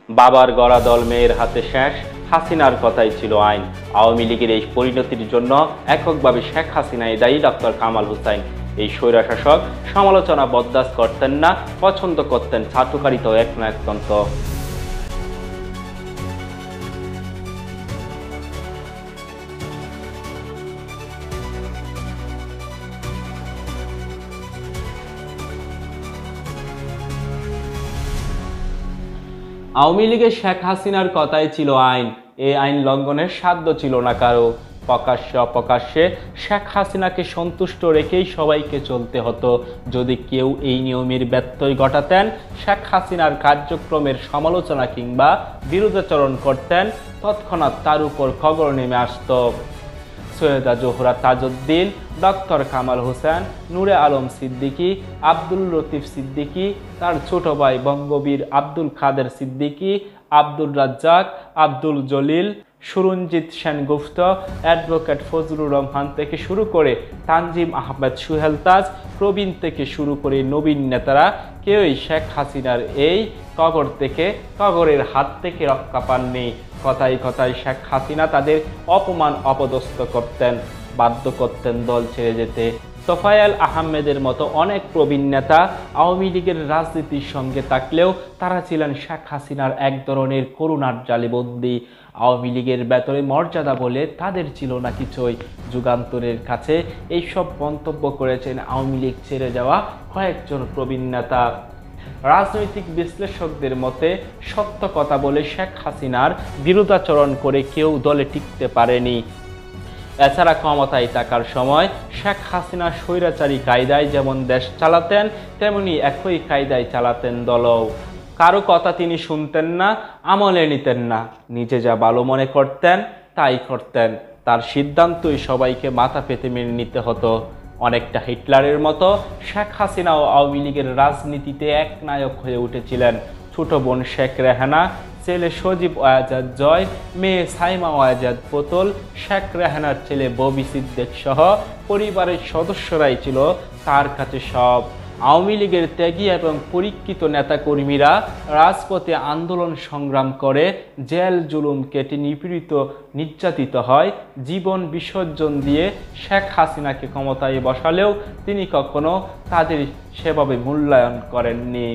বাবার গড়া দল মেয়ের হাতে শেষ, হাসিনার কথাই ছিল আইন। আওয়ামী লীগের এই পরিণতির জন্য এককভাবে শেখ হাসিনাই দায়ী ডক্টর কামাল হোসেন। এই স্বৈরশাসক সমালোচনা বরদাস্ত করতেন না, পছন্দ করতেন চাটুকারিত একনায়কতন্ত্র। আওয়ামী লীগের শেখ হাসিনার কথাই ছিল আইন। এই আইন লঙ্ঘনের সাধ্য ছিল না কারো। প্রকাশ্যে অপ্রকাশ্যে শেখ হাসিনাকে সন্তুষ্ট রেখেই সবাইকে চলতে হতো। যদি কেউ এই নিয়মের ব্যত্যয় ঘটাতেন, শেখ হাসিনার কার্যক্রমের সমালোচনা কিংবা বিরুদ্ধাচরণ করতেন, তৎক্ষণাৎ তার উপর খবর নেমে আসত। সৈয়দা জোহরা তাজউদ্দিন, ডক্টর কামাল হোসেন, নূরে আলম সিদ্দিকী, আব্দুল লতিফ সিদ্দিকী, তার ছোট ভাই বঙ্গবীর আব্দুল কাদের সিদ্দিকী, আব্দুর রাজ্জাক, আব্দুল জলিল, সুরঞ্জিত সেনগুপ্ত, অ্যাডভোকেট ফজলুর রহমান থেকে শুরু করে তানজিম আহমেদ সুহেল তাজ, প্রবীণ থেকে শুরু করে নবীন নেতারা কেউই শেখ হাসিনার এই কবরের হাত থেকে রক্ষা পাননি। কথায় কথায় শেখ হাসিনা তাদের অপমান অপদস্থ করতেন, বাধ্য করতেন দল ছেড়ে যেতে। তোফায়েল আহমেদের মতো অনেক প্রবীণ নেতা আওয়ামী লীগের রাজনীতির সঙ্গে থাকলেও তারা ছিলেন শেখ হাসিনার এক ধরনের করুণার জালে বন্দী। আওয়ামী লীগের ভেতরে মর্যাদা বলে তাদের ছিল না কিছুই। যুগান্তরের কাছে এইসব মন্তব্য করেছেন আওয়ামী লীগ ছেড়ে যাওয়া কয়েকজন প্রবীণ নেতা। রাজনৈতিক বিশ্লেষকদের মতে সত্য কথা বলে শেখ হাসিনার বিরুদ্ধাচরণ করে কেউ দলে টিকতে পারেনি। এছাড়া ক্ষমতায় থাকার সময় শেখ হাসিনা স্বৈরাচারী কায়দায় যেমন দেশ চালাতেন, তেমনি একই কায়দায় চালাতেন দলও। কারো কথা তিনি শুনতেন না, আমলে নিতেন না। নিজে যা ভালো মনে করতেন তাই করতেন। তার সিদ্ধান্তই সবাইকে মাথা পেতে মেনে নিতে হতো। অনেকটা হিটলারের মতো শেখ হাসিনাও আওয়ামী লীগের রাজনীতিতে এক নায়ক হয়ে উঠেছিলেন। ছোট বোন শেখ রেহানা, ছেলে সজীব ওয়াজেদ জয়, মেয়ে সাইমা ওয়াজেদ পুতুল, শেখ রেহানার ছেলে ববি সিদ্দিক সহ পরিবারের সদস্যরাই ছিল তার কাছে সব। আওয়ামী লীগের ত্যাগী এবং পরীক্ষিত নেতাকর্মীরা রাজপথে আন্দোলন সংগ্রাম করে জেল জুলুম কেটে নিপীড়িত নির্যাতিত হয়। জীবন বিসর্জন দিয়ে শেখ হাসিনাকে ক্ষমতায় বসালেও তিনি কখনো তাদের সেভাবে মূল্যায়ন করেননি।